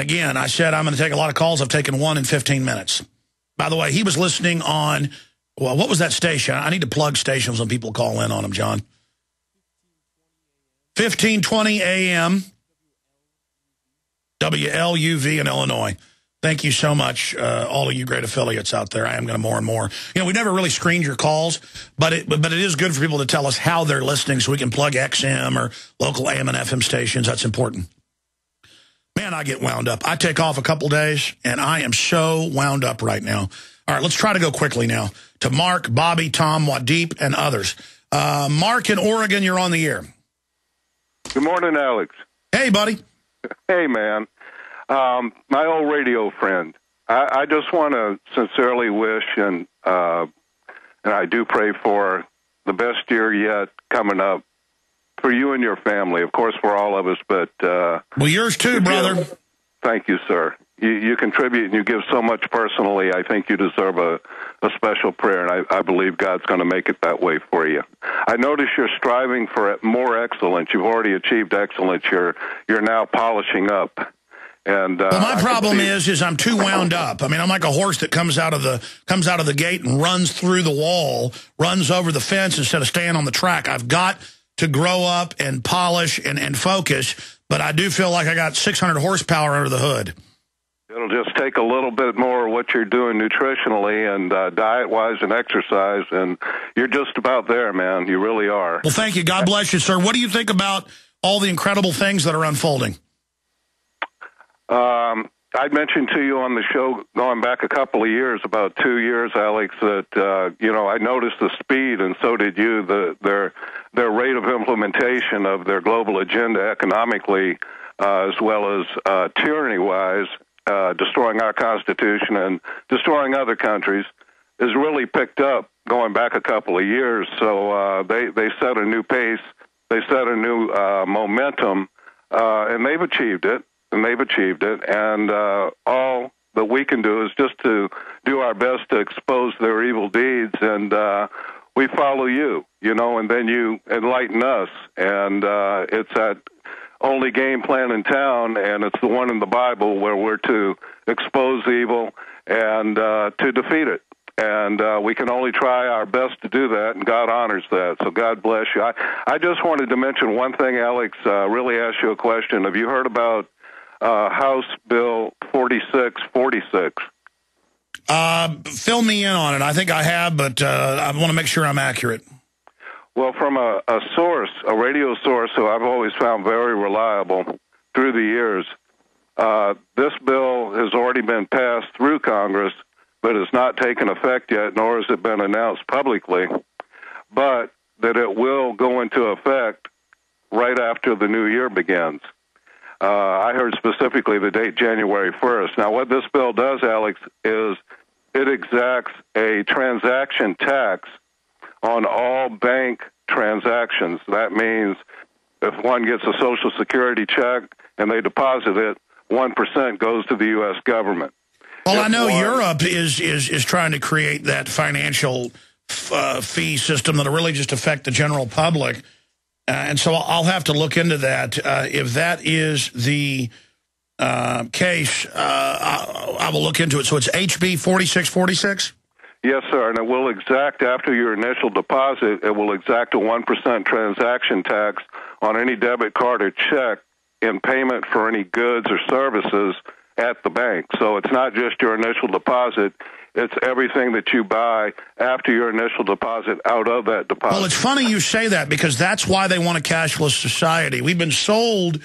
And again, I said I'm going to take a lot of calls. I've taken one in 15 minutes. By the way, he was listening on, well, what was that station? I need to plug stations when people call in on them, John. 1520 AM, WLUV in Illinois. Thank you so much, all of you great affiliates out there. I am going to more and more. You know, we never really screened your calls, but it is good for people to tell us how they're listening so we can plug XM or local AM and FM stations. That's important. Man, I get wound up. I take off a couple days, and I am so wound up right now. All right, let's try to go quickly now to Mark, Bobby, Tom, Wadeep, and others. Mark in Oregon, you're on the air. Good morning, Alex. Hey, buddy. Hey, man. My old radio friend. I just want to sincerely wish, and I do pray for the best year yet coming up for you and your family. Of course, for all of us, but well, yours too, brother. Thank you, sir. You contribute and you give so much personally. I think you deserve a special prayer, and I believe God's going to make it that way for you. I notice you're striving for more excellence. You've already achieved excellence. You're now polishing up. And well, my problem is I'm too wound up. I mean, I'm like a horse that comes out of the gate and runs through the wall, runs over the fence instead of staying on the track. I've got to grow up and polish and focus, but I do feel like I got 600 horsepower under the hood. It'll just take a little bit more of what you're doing nutritionally and diet-wise and exercise, and you're just about there, man. You really are. Well, thank you. God bless you, sir. What do you think about all the incredible things that are unfolding? I mentioned to you on the show going back a couple of years, about 2 years, Alex, that, I noticed the speed, and so did you, their rate of implementation of their global agenda economically, as well as tyranny-wise, destroying our Constitution and destroying other countries, is really picked up going back a couple of years. So they set a new pace, they set a new momentum, and they've achieved it. And all that we can do is just to do our best to expose their evil deeds, and we follow you, and then you enlighten us. And it's that only game plan in town, and it's the one in the Bible where we're to expose evil and to defeat it. And we can only try our best to do that, and God honors that. So God bless you. I just wanted to mention one thing, Alex, really ask you a question. Have you heard about House Bill 4646? Fill me in on it. I think I have, but I want to make sure I'm accurate. Well, from a source, a radio source who I've always found very reliable through the years, this bill has already been passed through Congress, but has not taken effect yet, nor has it been announced publicly, but that it will go into effect right after the new year begins. I heard specifically the date January 1st. Now, what this bill does, Alex, is it exacts a transaction tax on all bank transactions. That means if one gets a Social Security check and they deposit it, 1% goes to the U.S. government. Well, I know Europe is trying to create that financial fee system that'll really just affect the general public. And so I'll have to look into that. If that is the case, I will look into it. So it's HB 4646? Yes, sir. And it will exact, after your initial deposit, it will exact a 1% transaction tax on any debit card or check in payment for any goods or services at the bank. So it's not just your initial deposit. It's everything that you buy after your initial deposit out of that deposit. Well, it's funny you say that, because that's why they want a cashless society. We've been sold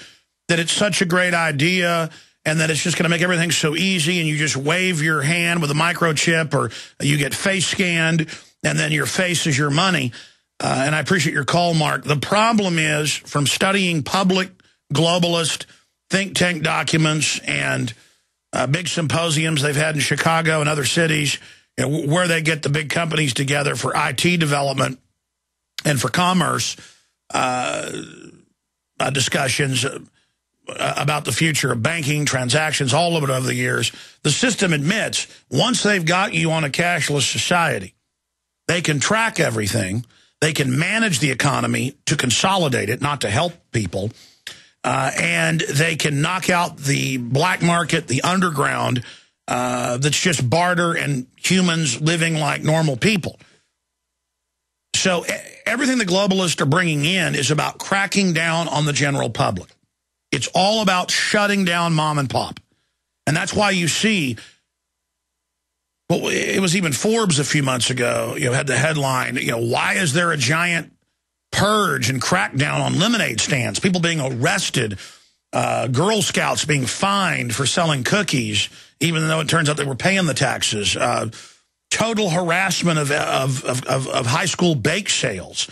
that it's such a great idea and that it's just going to make everything so easy, and you just wave your hand with a microchip, or you get face scanned, and then your face is your money. And I appreciate your call, Mark. The problem is, from studying public globalist think tank documents and big symposiums they've had in Chicago and other cities, where they get the big companies together for IT development and for commerce discussions about the future of banking, transactions, all of it over the years. The system admits, once they've got you on a cashless society, they can track everything. They can manage the economy to consolidate it, not to help people. and they can knock out the black market, the underground, that's just barter and humans living like normal people. So everything the globalists are bringing in is about cracking down on the general public. It's all about shutting down mom and pop. And that's why you see, well, it was even Forbes a few months ago, had the headline, why is there a giant purge and crackdown on lemonade stands? People being arrested, Girl Scouts being fined for selling cookies, even though it turns out they were paying the taxes. Total harassment of high school bake sales,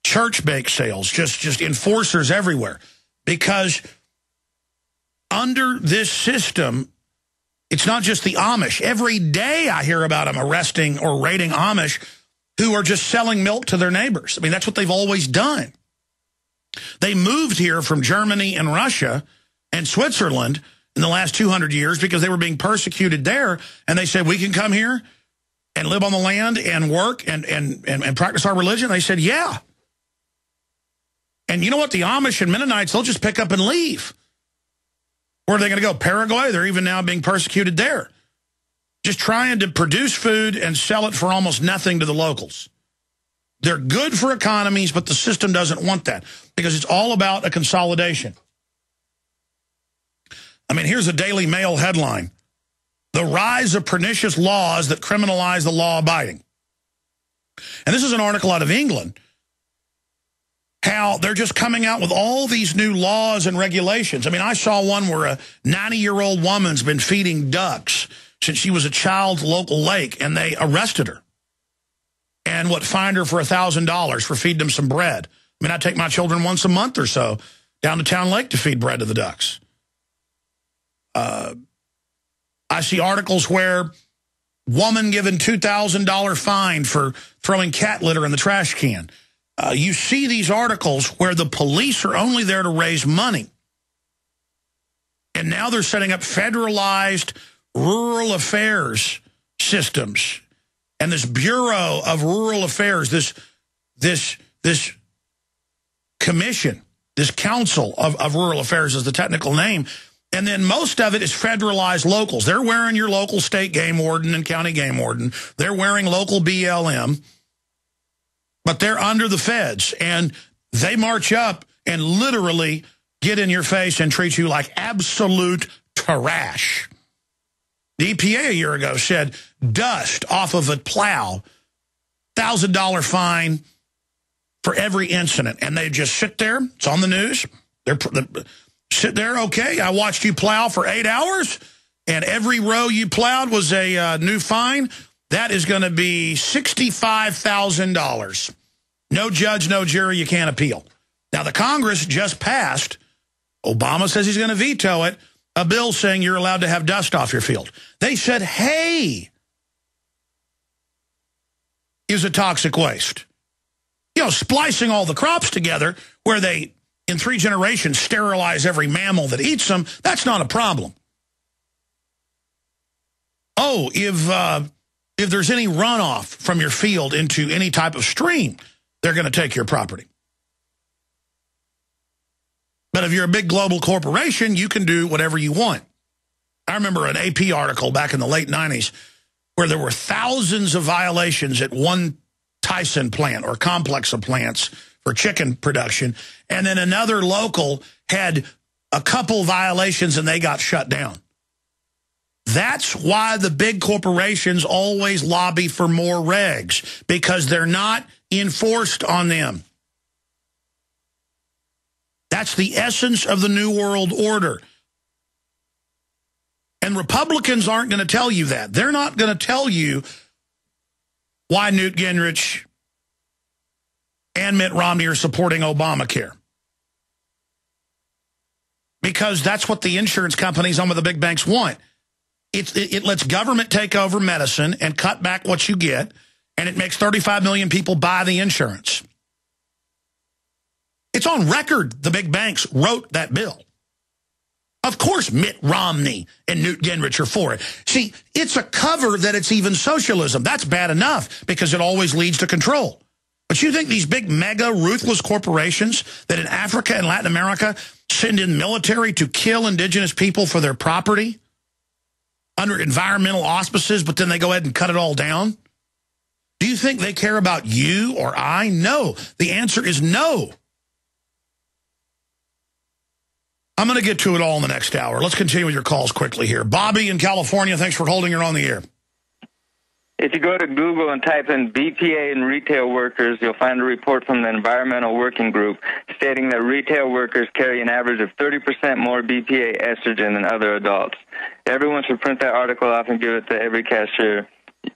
church bake sales, just enforcers everywhere. Because under this system, it's not just the Amish. Every day I hear about them arresting or raiding Amish who are just selling milk to their neighbors. I mean, that's what they've always done. They moved here from Germany and Russia and Switzerland in the last 200 years because they were being persecuted there. And they said, we can come here and live on the land and work and practice our religion. They said, yeah. And you know what? The Amish and Mennonites, they'll just pick up and leave. Where are they going to go? Paraguay? They're even now being persecuted there. Just trying to produce food and sell it for almost nothing to the locals. They're good for economies, but the system doesn't want that because it's all about a consolidation. I mean, here's a Daily Mail headline. The rise of pernicious laws that criminalize the law-abiding. And this is an article out of England. How they're just coming out with all these new laws and regulations. I mean, I saw one where a 90-year-old woman's been feeding ducks since she was a child's local lake, and they arrested her. And fined her for $1,000 for feeding them some bread. I mean, I take my children once a month or so down to Town Lake to feed bread to the ducks. I see articles where woman given $2,000 fine for throwing cat litter in the trash can. You see these articles where the police are only there to raise money. And now they're setting up federalized rural affairs systems. And this Bureau of Rural Affairs, this commission, this Council of Rural Affairs is the technical name. And then most of it is federalized locals. They're wearing your local state game warden and county game warden. They're wearing local BLM. But they're under the feds, and they march up and literally get in your face and treat you like absolute trash. The EPA a year ago said dust off of a plow, $1,000 fine for every incident. And they just sit there. It's on the news. They sit there, okay, I watched you plow for 8 hours, and every row you plowed was a new fine. That is going to be $65,000. No judge, no jury, you can't appeal. Now, the Congress just passed, Obama says he's going to veto it, a bill saying you're allowed to have dust off your field. They said, hey, is a toxic waste. Splicing all the crops together where they, in 3 generations, sterilize every mammal that eats them, that's not a problem. Oh, if there's any runoff from your field into any type of stream, they're going to take your property. But if you're a big global corporation, you can do whatever you want. I remember an AP article back in the late 90s where there were thousands of violations at one Tyson plant or complex of plants for chicken production. And then another local had a couple violations and they got shut down. That's why the big corporations always lobby for more regs, because they're not enforced on them. That's the essence of the New World Order. And Republicans aren't going to tell you that. They're not going to tell you why Newt Gingrich and Mitt Romney are supporting Obamacare. Because that's what the insurance companies on with the big banks want. It lets government take over medicine and cut back what you get, and it makes 35 million people buy the insurance. It's on record the big banks wrote that bill. Of course Mitt Romney and Newt Gingrich are for it. See, it's a cover that it's even socialism. That's bad enough because it always leads to control. But you think these big, mega, ruthless corporations that in Africa and Latin America send in military to kill indigenous people for their property under environmental auspices, but then they go ahead and cut it all down? Do you think they care about you or I? No. The answer is no. I'm going to get to it all in the next hour. Let's continue with your calls quickly here. Bobby in California, thanks for holding her on the air. If you go to Google and type in BPA and retail workers, you'll find a report from the Environmental Working Group stating that retail workers carry an average of 30% more BPA estrogen than other adults. Everyone should print that article off and give it to every cashier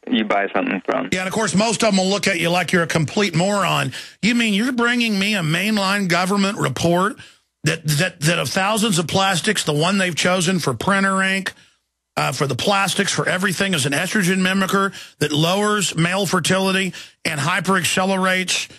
you buy something from. Yeah, and of course, most of them will look at you like you're a complete moron. You mean you're bringing me a mainline government report that of thousands of plastics, the one they've chosen for printer ink, for the plastics, for everything, is an estrogen mimicker that lowers male fertility and hyperaccelerates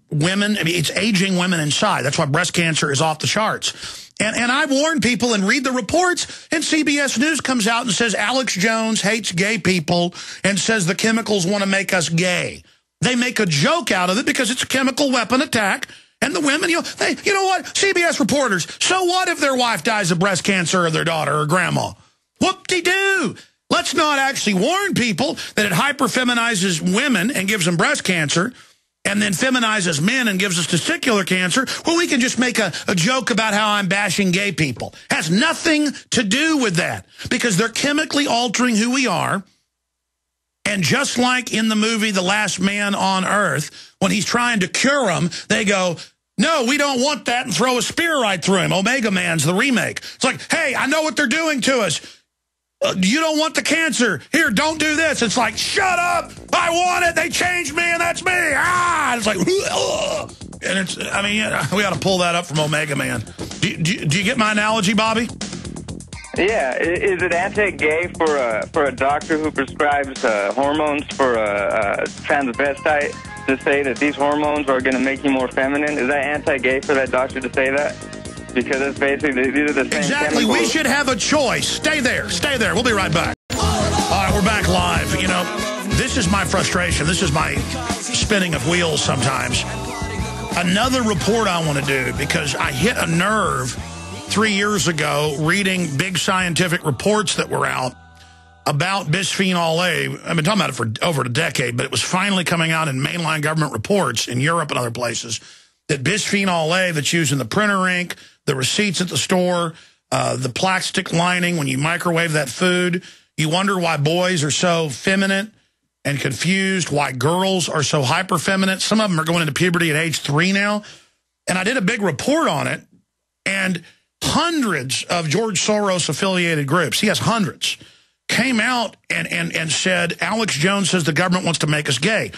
women. I mean, it's aging women inside. That's why breast cancer is off the charts. And I warn people and read the reports, and CBS News comes out and says Alex Jones hates gay people and says the chemicals want to make us gay. They make a joke out of it because it's a chemical weapon attack. And the women, you know what? CBS reporters, so what if their wife dies of breast cancer or their daughter or grandma? Whoop-de-doo. Let's not actually warn people that it hyperfeminizes women and gives them breast cancer, and then feminizes men and gives us testicular cancer, well, we can just make a joke about how I'm bashing gay people. Has nothing to do with that, because they're chemically altering who we are. And just like in the movie The Last Man on Earth, when he's trying to cure them, they go, no, we don't want that, and throw a spear right through him. Omega Man's the remake. It's like, hey, I know what they're doing to us. You don't want the cancer. Here, don't do this. It's like, shut up. I want it. They changed me, and that's me. Ah! It's like, ugh. And it's, I mean, we ought to pull that up from Omega Man. Do you get my analogy, Bobby? Yeah. Is it anti-gay for a doctor who prescribes hormones for a transvestite to say that these hormones are going to make you more feminine? Is that anti-gay for that doctor to say that? Because it's basically, these are the same Exactly. chemicals. We should have a choice. Stay there. Stay there. We'll be right back. All right, we're back live. You know, this is my frustration. This is my spinning of wheels sometimes. Another report I want to do, because I hit a nerve 3 years ago reading big scientific reports that were out about bisphenol A. I've been talking about it for over a decade, but it was finally coming out in mainline government reports in Europe and other places that bisphenol A that's used in the printer ink, the receipts at the store, the plastic lining when you microwave that food. You wonder why boys are so feminine and confused, why girls are so hyper-feminine. Some of them are going into puberty at age 3 now. And I did a big report on it, and hundreds of George Soros-affiliated groups, he has hundreds, came out and said, Alex Jones says the government wants to make us gay.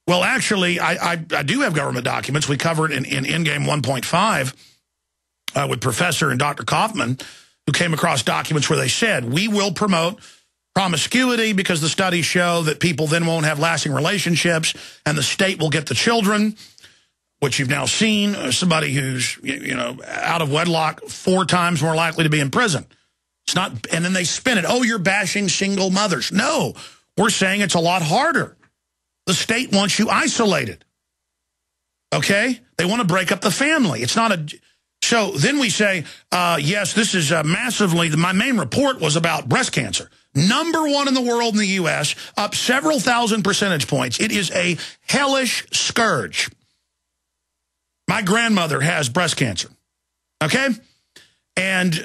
Well, actually, I do have government documents. We covered in Endgame 1.5 with Professor and Dr. Kaufman, who came across documents where they said, we will promote promiscuity because the studies show that people then won't have lasting relationships and the state will get the children, which you've now seen, somebody who's, you know, out of wedlock 4 times more likely to be in prison. It's not, and then they spin it, oh, you're bashing single mothers. No, we're saying it's a lot harder. The state wants you isolated. Okay? They want to break up the family. It's not a... So then we say, yes, this is massively... My main report was about breast cancer. #1 in the world in the U.S., up several thousand percentage points. It is a hellish scourge. My grandmother has breast cancer. Okay? And...